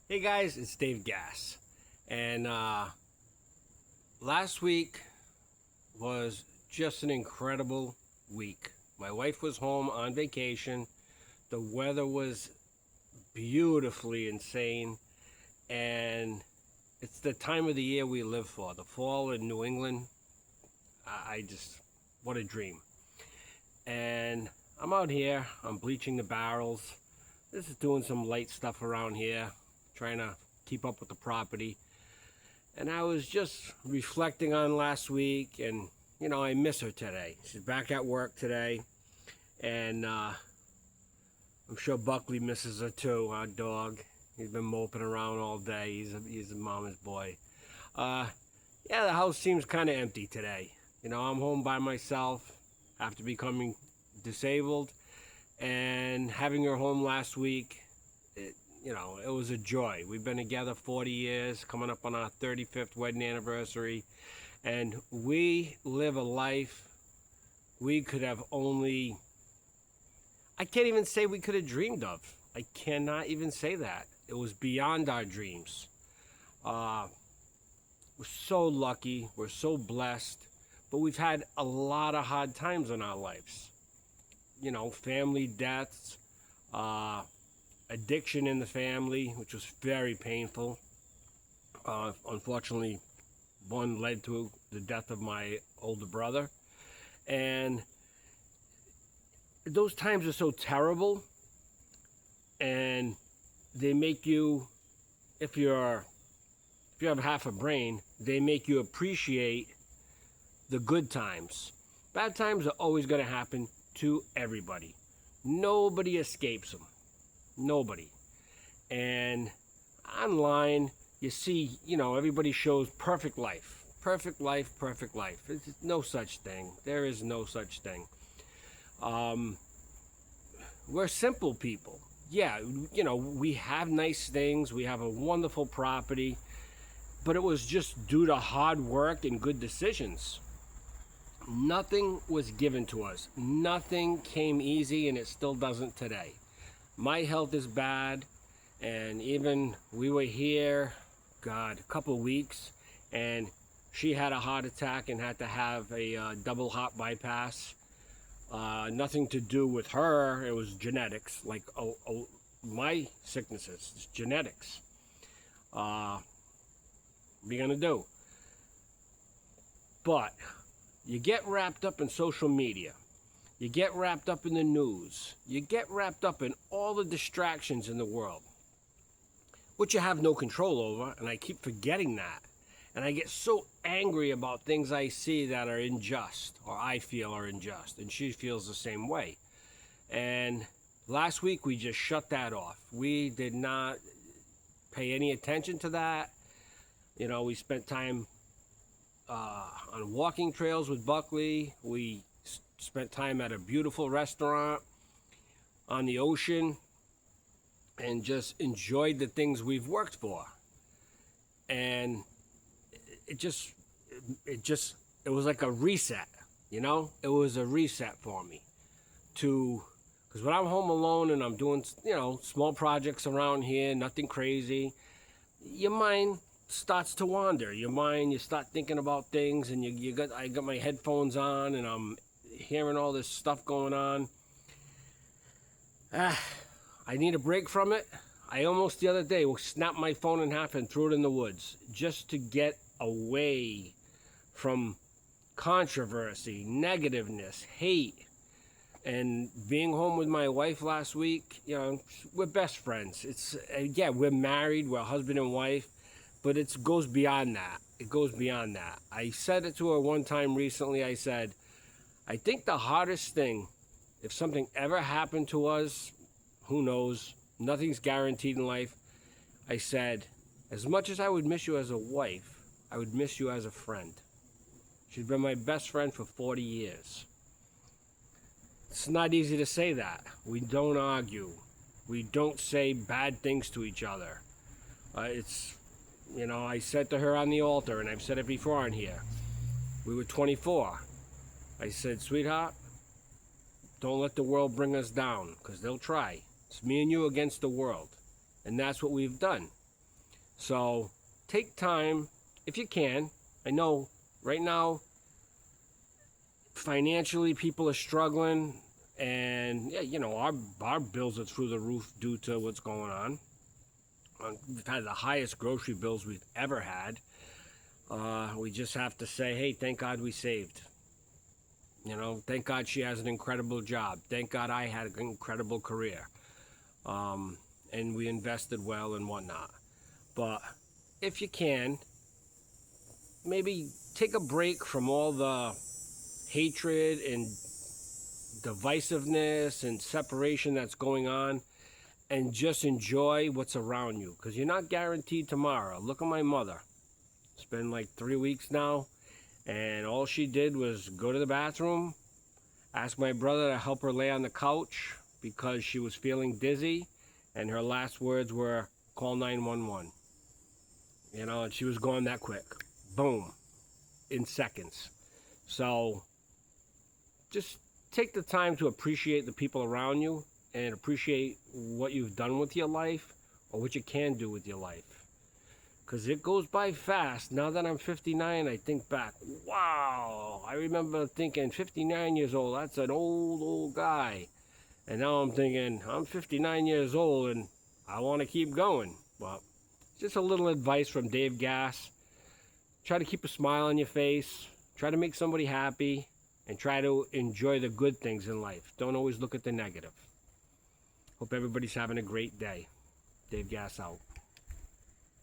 Hey guys, it's Dave Gass. And last week was just an incredible week. My wife was home on vacation. The weather was beautifully insane. And it's the time of the year we live for. The fall in New England. What a dream. And I'm out here, I'm bleaching the barrels. This is doing some light stuff around here, trying to keep up with the property. And I was just reflecting on last week, and I miss her today. She's back at work today, and I'm sure Buckley misses her too, our dog. He's been moping around all day. He's a mama's boy. Yeah, the house seems kind of empty today. I'm home by myself after becoming disabled, and having her home last week, it was a joy. We've been together 40 years, coming up on our 35th wedding anniversary, and we live a life we could have only, I can't even say we could have dreamed of. I cannot even say that. It was beyond our dreams. We're so lucky, we're so blessed, but we've had a lot of hard times in our lives. Family deaths, addiction in the family, which was very painful. Unfortunately, one led to the death of my older brother. And those times are so terrible, and they make you, if you have half a brain, they make you appreciate the good times. Bad times are always going to happen to everybody. Nobody escapes them. Nobody. And online, you see, everybody shows perfect life. Perfect life, perfect life. There's no such thing. There is no such thing. We're simple people. Yeah, we have nice things. We have a wonderful property. But it was just due to hard work and good decisions. Nothing was given to us. Nothing came easy, and it still doesn't today. My health is bad, and even we were here, a couple weeks, and she had a heart attack and had to have a double heart bypass. Nothing to do with her. It was genetics, like my sicknesses. It's genetics. What are you gonna do? But you get wrapped up in social media. You get wrapped up in the news. You get wrapped up in all the distractions in the world, which you have no control over, and I keep forgetting that. And I get so angry about things I see that are unjust, or I feel are unjust, and she feels the same way. And last week we just shut that off. We did not pay any attention to that. We spent time on walking trails with Buckley. We spent time at a beautiful restaurant on the ocean and just enjoyed the things we've worked for. And it was like a reset, It was a reset for me because when I'm home alone and I'm doing, small projects around here, nothing crazy, your mind starts to wander. You start thinking about things, and I got my headphones on, and I'm hearing all this stuff going on. I need a break from it. I almost the other day snapped my phone in half and threw it in the woods just to get away from controversy, negativeness, hate. And being home with my wife last week, we're best friends. We're married, we're husband and wife, but it goes beyond that. It goes beyond that. I said it to her one time recently. I said, I think the hardest thing, if something ever happened to us, who knows, nothing's guaranteed in life. I said, as much as I would miss you as a wife, I would miss you as a friend. She's been my best friend for 40 years. It's not easy to say that. We don't argue. We don't say bad things to each other. I said to her on the altar, and I've said it before on here, we were 24. I said, sweetheart, don't let the world bring us down, because they'll try. It's me and you against the world. And that's what we've done. So take time if you can. I know right now financially people are struggling, and yeah, you know, our bills are through the roof due to what's going on. We've had the highest grocery bills we've ever had. We just have to say, hey, thank God we saved. You know, thank God she has an incredible job. Thank God I had an incredible career. And we invested well and whatnot. But if you can, maybe take a break from all the hatred and divisiveness and separation that's going on, and just enjoy what's around you, because you're not guaranteed tomorrow. Look at my mother. It's been like 3 weeks now, and all she did was go to the bathroom, ask my brother to help her lay on the couch because she was feeling dizzy, and her last words were, call 911. You know, and she was gone that quick. Boom. In seconds. So just take the time to appreciate the people around you and appreciate what you've done with your life, or what you can do with your life. Because it goes by fast. Now that I'm 59, I think back, wow, I remember thinking 59 years old, that's an old guy. And now I'm thinking, I'm 59 years old and I want to keep going. But just a little advice from Dave Gass. Try to keep a smile on your face. Try to make somebody happy. And try to enjoy the good things in life. Don't always look at the negative. Hope everybody's having a great day. Dave Gass out.